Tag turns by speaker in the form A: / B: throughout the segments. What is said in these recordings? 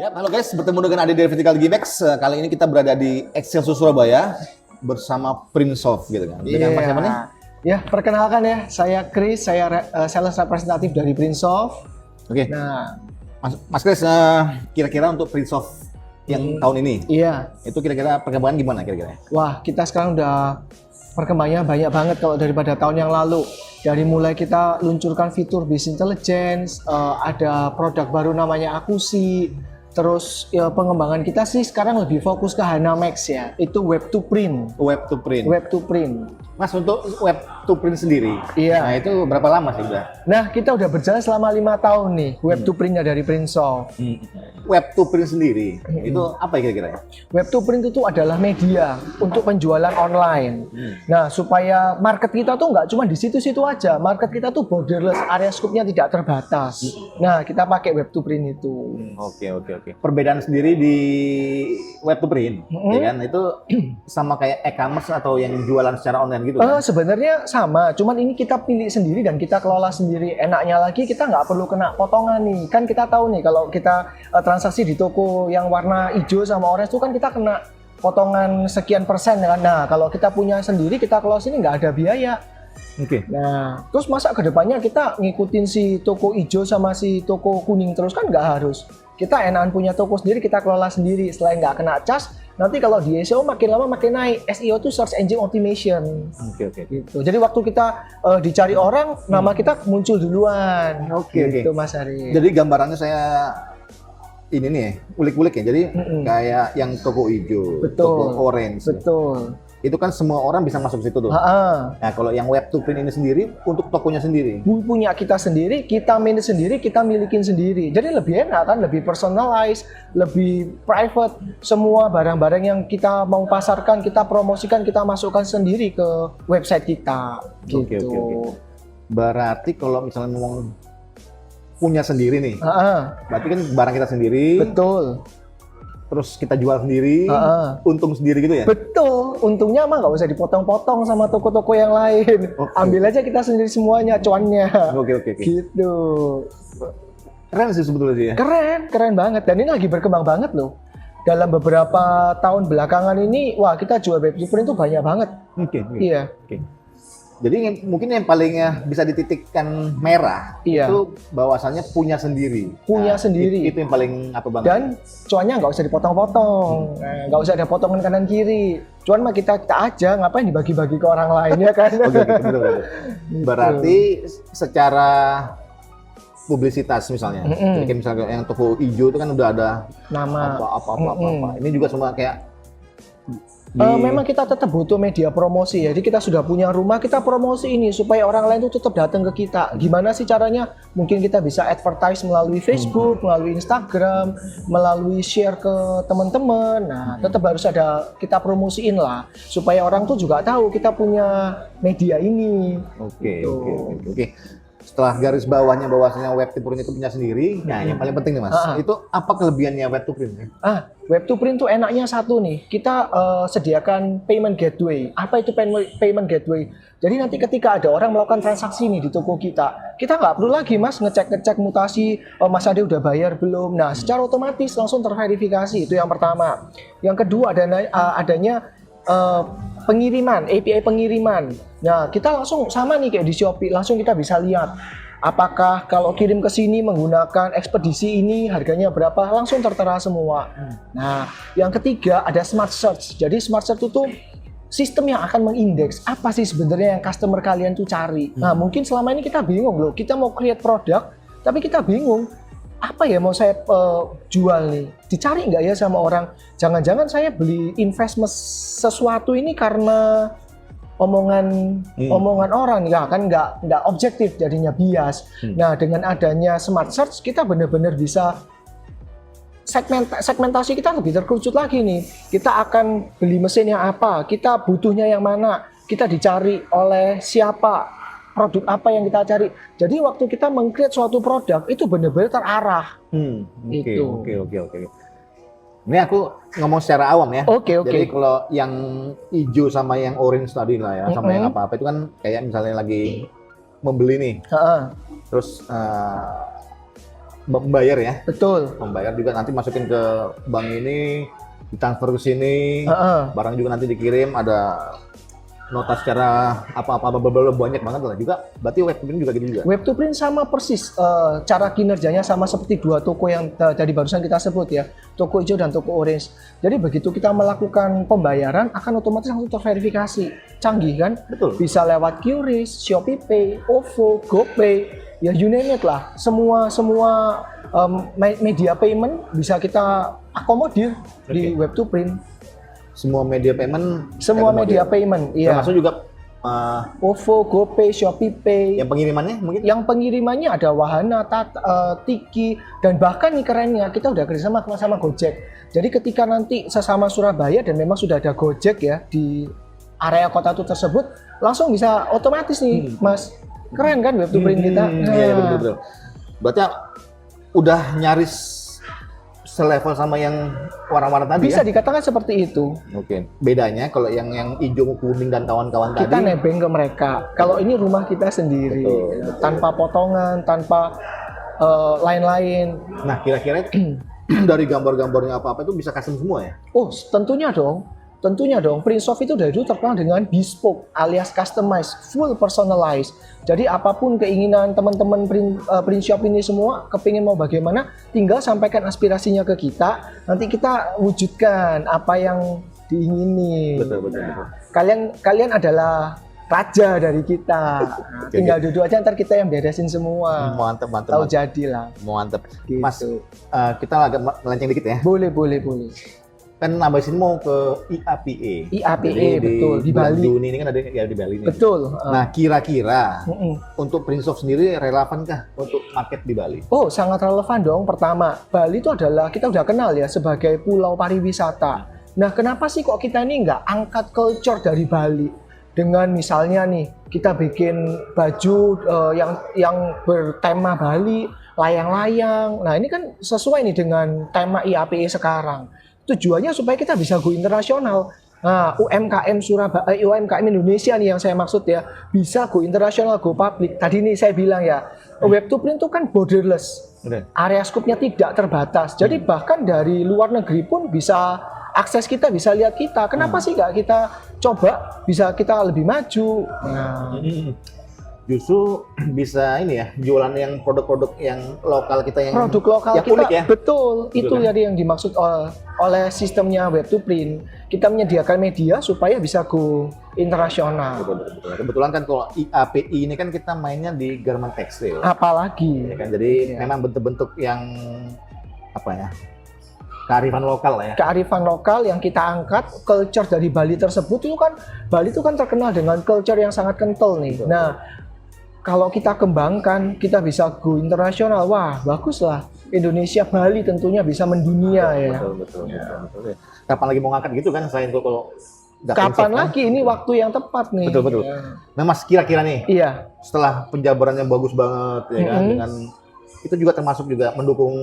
A: Ya, halo guys, bertemu dengan Adi dari Vertical Gimex. Kali ini kita berada di Excelsior Surabaya bersama Prince of gitu kan. Dengan Mas siapa nih?
B: Ya, perkenalkan ya, saya Chris, saya sales representatif dari Prince of.
A: Oke.
B: Nah,
A: Mas Chris, kira-kira untuk Prince of yang tahun ini,
B: iya.
A: itu kira-kira perkembangan gimana kira-kira?
B: Wah, kita sekarang udah perkembangannya banyak banget kalau daripada tahun yang lalu. Dari mulai kita luncurkan fitur business intelligence, ada produk baru namanya Akusi. Terus ya, pengembangan kita sih sekarang lebih fokus ke HANA Max ya, itu web to print.
A: Web to print.
B: Web to print.
A: Mas, untuk web to print sendiri,
B: Iya.
A: nah itu berapa lama sih udah?
B: Nah, kita udah berjalan selama 5 tahun nih web to printnya dari Prince of.
A: Web to print sendiri, itu apa ya kira-kira?
B: Web to print itu adalah media untuk penjualan online. Nah, supaya market kita tuh nggak cuma di situ-situ aja, market kita tuh borderless, area scope-nya tidak terbatas. Nah, kita pakai web to print itu.
A: Oke. Perbedaan sendiri di web to print, ya kan? Itu sama kayak e-commerce atau yang jualan secara online gitu kan?
B: Sebenarnya sama, cuman ini kita pilih sendiri dan kita kelola sendiri. Enaknya lagi kita nggak perlu kena potongan nih. Kan kita tahu nih kalau kita transaksi di toko yang warna hijau sama orange itu kan kita kena potongan sekian persen kan. Nah, kalau kita punya sendiri, kita kelola sini nggak ada biaya.
A: Oke.
B: Nah, terus masa kedepannya kita ngikutin si toko hijau sama si toko kuning terus kan nggak harus. Kita enakan punya toko sendiri, kita kelola sendiri. Selain nggak kena cas, nanti kalau di SEO makin lama makin naik. SEO itu Search Engine Optimization.
A: Oke.
B: Gitu. Jadi waktu kita dicari orang, nama kita muncul duluan. Gitu, Mas Ari.
A: Jadi gambarannya saya ini nih, ulik-ulik ya. Jadi kayak yang toko hijau,
B: Betul.
A: toko orange.
B: Betul.
A: Itu kan semua orang bisa masuk situ tuh. Nah, kalau yang web to print ini sendiri untuk tokonya sendiri.
B: Punya kita sendiri, kita manage sendiri, kita milikin sendiri. Jadi lebih enak kan, lebih personalized, lebih private. Semua barang-barang yang kita mau pasarkan, kita promosikan, kita masukkan sendiri ke website kita. Gitu.
A: Oke. Berarti kalau misalnya mau punya sendiri nih, berarti kan barang kita sendiri.
B: Betul.
A: Terus kita jual sendiri, untung sendiri gitu ya?
B: Betul, untungnya mah nggak usah dipotong-potong sama toko-toko yang lain. Ambil aja kita sendiri semuanya, cuannya.
A: Oke.
B: Gitu.
A: Keren sih sebetulnya sih ya?
B: Keren banget. Dan ini lagi berkembang banget loh. Dalam beberapa tahun belakangan ini, wah kita jual web to print itu banyak banget.
A: Oke.
B: Iya.
A: Jadi mungkin yang paling bisa dititikkan merah itu bahwasannya punya sendiri.
B: Sendiri.
A: Itu yang paling apa banget.
B: Dan cuannya nggak usah dipotong-potong, nggak usah ada potongan kanan kiri. Cuan mah kita aja, ngapain dibagi-bagi ke orang lain ya kan?
A: Oke, betul. Berarti secara publisitas misalnya, jadi kayak misalnya yang toko hijau itu kan udah ada
B: nama
A: apa. Ini juga semua kayak
B: memang kita tetap butuh media promosi. Jadi kita sudah punya rumah, kita promosi ini supaya orang lain tuh tetap datang ke kita. Gimana sih caranya? Mungkin kita bisa advertise melalui Facebook, melalui Instagram, melalui share ke teman-teman. Nah, tetap harus ada kita promosiin lah supaya orang tuh juga tahu kita punya media ini.
A: Oke. Setelah garis bawahnya bahwasanya web to print itu punya sendiri, nah yang paling penting nih Mas, itu apa kelebihannya web to print?
B: Web to print tuh enaknya satu nih, kita sediakan payment gateway. Apa itu payment gateway? Jadi nanti ketika ada orang melakukan transaksi nih di toko kita nggak perlu lagi Mas ngecek mutasi, Mas Ade udah bayar belum? Nah, secara otomatis langsung terverifikasi, itu yang pertama. Yang kedua adanya pengiriman, API pengiriman. Nah, kita langsung sama nih kayak di Shopee, langsung kita bisa lihat apakah kalau kirim ke sini menggunakan ekspedisi ini harganya berapa, langsung tertera semua. Nah, yang ketiga ada smart search. Jadi smart search itu sistem yang akan mengindeks apa sih sebenarnya yang customer kalian tuh cari. Nah, mungkin selama ini kita bingung loh, kita mau create produk tapi kita bingung apa ya mau saya jual nih, dicari nggak ya sama orang? Jangan-jangan saya beli investment sesuatu ini karena omongan orang, ya kan nggak objektif, jadinya bias. Nah, dengan adanya smart search kita benar-benar bisa segmentasi kita lebih terkerucut lagi nih. Kita akan beli mesin yang apa, kita butuhnya yang mana, kita dicari oleh siapa, produk apa yang kita cari. Jadi waktu kita meng-create suatu produk itu benar-benar terarah.
A: Oke. Ini aku ngomong secara awam ya.
B: Oke.
A: Jadi kalau yang hijau sama yang orange tadi lah ya, sama yang apa-apa itu kan kayak misalnya lagi membeli nih. Terus membayar ya.
B: Betul.
A: Membayar juga nanti masukin ke bank ini, ditransfer ke sini,
B: Heeh.
A: barang juga nanti dikirim, ada nota secara apa-apa banyak banget lah juga. Berarti web to print juga gitu juga.
B: Web to print sama persis, cara kinerjanya sama seperti dua toko yang tadi barusan kita sebut ya, toko hijau dan toko orange. Jadi begitu kita melakukan pembayaran akan otomatis langsung terverifikasi. Canggih kan?
A: Betul.
B: Bisa lewat QRIS, ShopeePay, OVO, GoPay, ya you name it lah. Semua media payment bisa kita akomodir di web to print.
A: Semua media payment.
B: Semua media payment, iya.
A: Termasuk juga
B: OVO, GoPay, ShopeePay.
A: yang pengirimannya mungkin.
B: Yang pengirimannya ada Wahana, Tiki, dan bahkan nih kerennya kita udah kerjasama sama Gojek. Jadi ketika nanti sesama Surabaya dan memang sudah ada Gojek ya di area kota itu tersebut, langsung bisa otomatis nih, Mas. Keren kan web to print kita?
A: Iya, betul. Berarti udah nyaris selevel sama yang warna-warna tadi
B: Bisa
A: ya?
B: dikatakan seperti itu.
A: Oke. Bedanya kalau yang hijau, kuning dan kawan-kawan tadi.
B: Kita nebeng ke mereka. Kalau ini rumah kita sendiri,
A: Betul.
B: tanpa potongan, tanpa lain-lain.
A: Nah, kira-kira dari gambar-gambarnya apa-apa itu bisa custom semua ya?
B: Oh, tentunya dong. Tentunya dong, Printsoft itu dari dulu terkenal dengan bespoke alias customized, full personalized. Jadi apapun keinginan teman-teman print shop ini semua, kepingin mau bagaimana, tinggal sampaikan aspirasinya ke kita, nanti kita wujudkan apa yang diingini.
A: Betul.
B: Kalian adalah raja dari kita. Nah, tinggal duduk aja, ntar kita yang beresin semua.
A: Mantep.
B: Tahu jadilah.
A: Mantep.
B: Gitu.
A: Mas, kita agak melenceng dikit ya.
B: Boleh.
A: Kan abis ini mau ke IAPA.
B: IAPA,
A: Jadi
B: betul, di
A: bulan
B: Bali.
A: Juni ini kan ada ya di Bali nih.
B: Betul.
A: Nah, kira-kira
B: Mm-mm.
A: untuk Printsoft sendiri relevankah untuk market di Bali?
B: Oh, sangat relevan dong. Pertama, Bali itu adalah, kita udah kenal ya sebagai pulau pariwisata. Nah, kenapa sih kok kita ini nggak angkat culture dari Bali? Dengan misalnya nih, kita bikin baju yang bertema Bali, layang-layang. Nah, ini kan sesuai nih dengan tema IAPE sekarang. Tujuannya supaya kita bisa go internasional. Nah, UMKM Surabaya, UMKM Indonesia nih yang saya maksud ya, bisa go internasional, go public. Tadi nih saya bilang ya, web to print itu kan borderless.
A: Betul.
B: Area scope-nya tidak terbatas. Jadi bahkan dari luar negeri pun bisa akses kita, bisa lihat kita. Kenapa sih nggak kita coba bisa kita lebih maju? Nah,
A: Justru bisa ini ya, jualan yang produk-produk yang lokal kita yang
B: produk lokal
A: yang
B: kita
A: unik ya.
B: betul itu
A: kan?
B: jadi yang dimaksud oleh sistemnya web to print. Kita menyediakan media supaya bisa go internasional.
A: Betul. Kebetulan kan kalau IAPI ini kan kita mainnya di garment tekstil.
B: Apalagi
A: Ya kan? Jadi memang bentuk-bentuk yang apa ya? Kearifan lokal lah ya.
B: kearifan lokal yang kita angkat, culture dari Bali tersebut itu kan Bali itu kan terkenal dengan culture yang sangat kental nih.
A: Betul.
B: Nah, kalau kita kembangkan, kita bisa go internasional. Wah, bagus lah. Indonesia, Bali tentunya bisa mendunia ya.
A: Betul. Kapan lagi mau ngangkat gitu kan selain kalau nggak
B: Kapan
A: Printsoft, kan?
B: lagi ini waktu yang tepat nih.
A: Betul.
B: Ya.
A: Nah, Mas, kira-kira nih
B: Iya.
A: setelah penjabarannya bagus banget ya kan dengan itu juga termasuk juga mendukung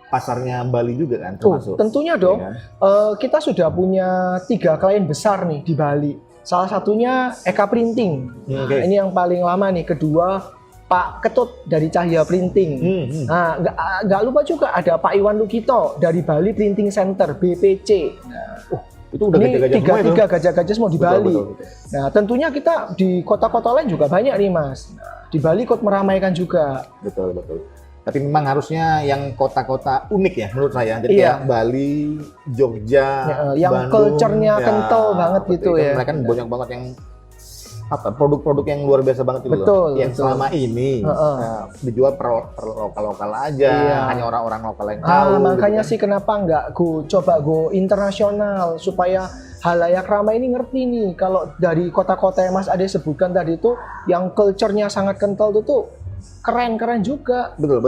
A: pasarnya Bali juga kan termasuk.
B: Tentunya dong.
A: Ya kan?
B: Kita sudah punya 3 klien besar nih di Bali. Salah satunya Eka Printing. Nah,
A: Oke.
B: ini yang paling lama nih. Kedua Pak Ketut dari Cahya Printing. Nah, nggak lupa juga ada Pak Iwan Lukito dari Bali Printing Center (BPC).
A: Itu udah
B: Ini
A: gajah-gajah semua itu.
B: tiga gajah-gajah semua di Bali.
A: Betul.
B: Nah, tentunya kita di kota-kota lain juga banyak nih, Mas. Di Bali ikut meramaikan juga.
A: Betul. Tapi memang harusnya yang kota-kota unik ya menurut saya. Jadi
B: Iya.
A: kayak Bali, Jogja,
B: Yang
A: Bandung,
B: culture-nya kental banget
A: seperti
B: gitu
A: itu.
B: ya.
A: Mereka kan banyak banget yang produk-produk yang luar biasa banget gitu
B: Betul,
A: loh. Yang
B: betul.
A: selama ini dijual per lokal-lokal aja,
B: Iya.
A: hanya orang-orang lokal yang tahu.
B: Makanya
A: gitu
B: sih kenapa nggak coba go internasional supaya halayak ramai ini ngerti nih kalau dari kota-kota yang Mas Ade sebutkan tadi itu yang culture-nya sangat kental itu tuh keren-keren juga.
A: Betul.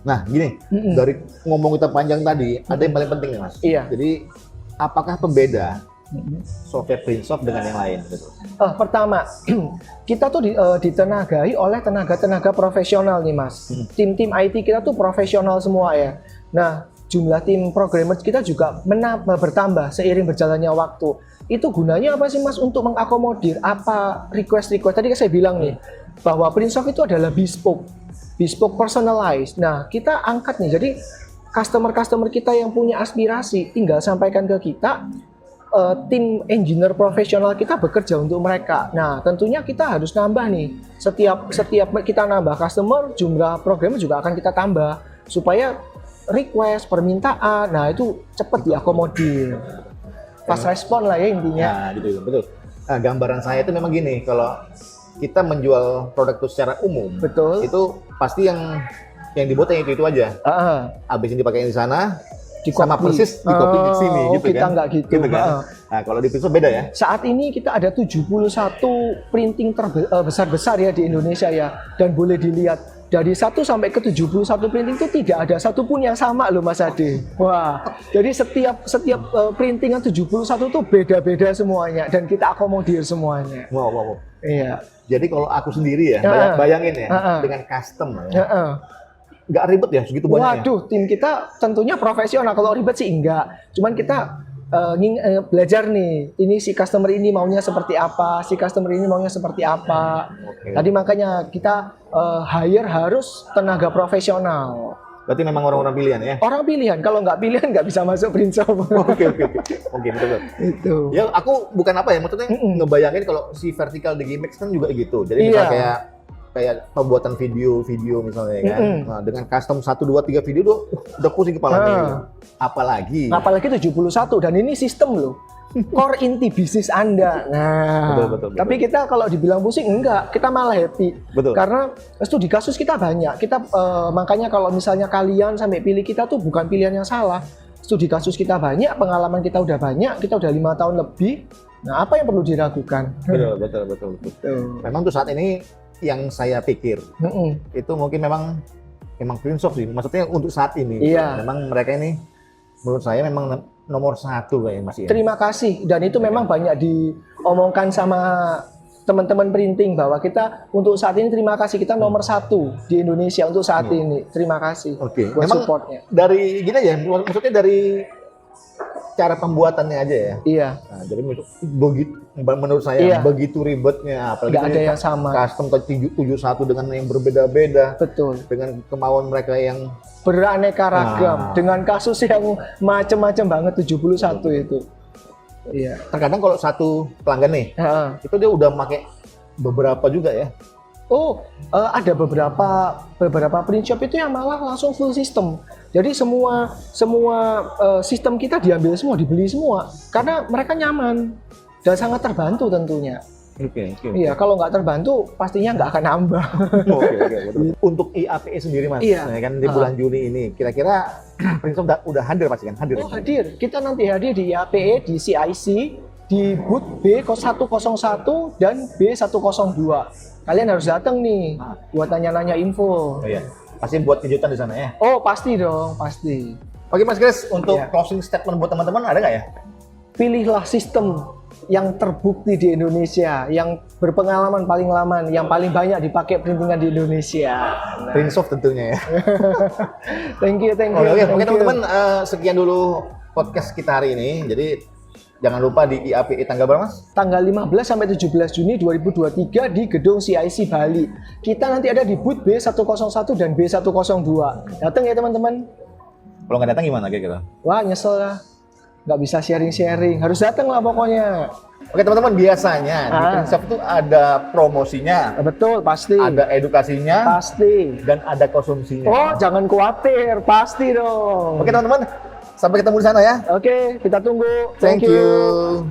A: Nah, gini, dari ngomong kita panjang tadi, ada yang paling penting nih, Mas.
B: Iya.
A: Jadi, apakah pembeda software Printsoft dengan yang lain? Gitu?
B: Pertama, kita tuh ditenagai oleh tenaga-tenaga profesional nih, Mas. Tim-tim IT kita tuh profesional semua ya. Nah, jumlah tim programmer kita juga bertambah seiring berjalannya waktu. Itu gunanya apa sih, Mas? Untuk mengakomodir apa request-request. Tadi kan saya bilang nih, bahwa Printsoft itu adalah bespoke. bespoke personalized. Nah, kita angkat nih. Jadi customer kita yang punya aspirasi tinggal sampaikan ke kita. Tim engineer profesional kita bekerja untuk mereka. Nah, tentunya kita harus nambah nih. Setiap kita nambah customer, jumlah programmer juga akan kita tambah supaya request, permintaan, nah itu cepat diakomodir. Fast respon lah ya intinya.
A: Nah, gitu betul. Nah, gambaran saya itu memang gini, kalau kita menjual produk itu secara umum,
B: Betul.
A: itu pasti yang dibuat yang itu aja. Habis yang dipakai di sana, sama persis di copy di sini gitu
B: kita
A: kan.
B: nggak gitu.
A: Kan? Nah, kalau di Prinsoft beda ya.
B: Saat ini kita ada 71 printing besar-besar ya di Indonesia ya, dan boleh dilihat dari 1 sampai ke 71 printing itu tidak ada satupun yang sama loh Mas Ade. Wah, jadi setiap printingan 71 itu beda-beda semuanya dan kita akomodir semuanya.
A: Wow.
B: Iya.
A: Jadi kalau aku sendiri ya, bayangin ya, dengan custom ya. Nggak ribet ya segitu banyaknya.
B: Waduh, tim kita tentunya profesional. Kalau ribet sih enggak. Cuman kita belajar nih. Ini si customer ini maunya seperti apa, si customer ini maunya seperti apa. Tadi makanya kita hire harus tenaga profesional.
A: Berarti memang orang-orang pilihan ya?
B: Orang pilihan. Kalau nggak pilihan nggak bisa masuk Prinsoft.
A: Oke, betul.
B: Itu.
A: Ya aku bukan apa ya, maksudnya ngebayangin kalau si vertical di Gimex kan juga gitu. Jadi misalnya kayak pembuatan video misalnya kan. Nah, dengan custom 1 2 3 video tuh udah pusing kepalanya. Apalagi
B: 71 dan ini sistem loh. Core inti bisnis Anda. Nah,
A: betul.
B: Tapi kita kalau dibilang pusing enggak, kita malah happy.
A: Betul.
B: Karena studi kasus kita banyak. Kita makanya kalau misalnya kalian sampai pilih kita tuh bukan pilihan yang salah. Studi kasus kita banyak, pengalaman kita udah banyak, kita udah 5 tahun lebih. Nah, apa yang perlu diragukan?
A: Betul. Memang tuh saat ini yang saya pikir itu mungkin memang Prinsoft sih. Maksudnya untuk saat ini, memang mereka ini menurut saya memang nomor 1 kayaknya Mas ya.
B: Terima kasih. Dan itu memang banyak diomongkan sama teman-teman printing bahwa kita untuk saat ini terima kasih, kita nomor 1 di Indonesia untuk saat ini. Terima kasih buat
A: memang
B: supportnya.
A: Dari gini ya, maksudnya dari cara pembuatannya aja ya.
B: Iya.
A: Nah, jadi begitu menurut saya begitu ribetnya, apalagi
B: nggak ada yang sama.
A: Custom 71 dengan yang berbeda-beda.
B: Betul.
A: Dengan kemauan mereka yang
B: beraneka ragam, dengan kasus yang macam-macam banget 71 itu. Iya.
A: Terkadang kalau satu pelanggan nih, itu dia udah pakai beberapa juga ya.
B: Ada beberapa print shop itu yang malah langsung full system. Jadi semua sistem kita diambil semua, dibeli semua, karena mereka nyaman dan sangat terbantu tentunya.
A: Oke.
B: Iya, kalau nggak terbantu pastinya nggak akan nambah.
A: Betul. Untuk IAPE sendiri Mas, kan di bulan Juni ini, kira-kira Prinsoft udah hadir pasti kan? Hadir.
B: Hadir. Kita nanti hadir di IAPE, di CIC, di booth B101 dan B102. Kalian harus datang nih buat nanya-nanya info.
A: Pasti buat kejutan di sana ya?
B: Pasti dong, pasti.
A: Oke Mas Chris, untuk closing statement buat teman-teman ada nggak ya?
B: Pilihlah sistem yang terbukti di Indonesia, yang berpengalaman paling lama, yang paling banyak dipakai printingan di Indonesia.
A: Prinsoft tentunya ya.
B: Thank you.
A: Oke teman-teman, sekian dulu podcast kita hari ini. Jadi jangan lupa di IAPE tanggal berapa Mas?
B: Tanggal 15 sampai 17 Juni 2023 di Gedung CIC Bali. Kita nanti ada di booth B101 dan B102. Datang ya teman-teman.
A: Kalau nggak datang gimana kira-kira?
B: Wah, nyesel lah. Nggak bisa sharing. Harus datang lah pokoknya.
A: Oke teman-teman, biasanya di Prinsoft itu ada promosinya.
B: Betul, pasti.
A: Ada edukasinya.
B: Pasti.
A: Dan ada konsumsinya.
B: Jangan khawatir. Pasti dong.
A: Oke teman-teman, sampai ketemu di sana ya.
B: Oke, kita tunggu.
A: Thank you.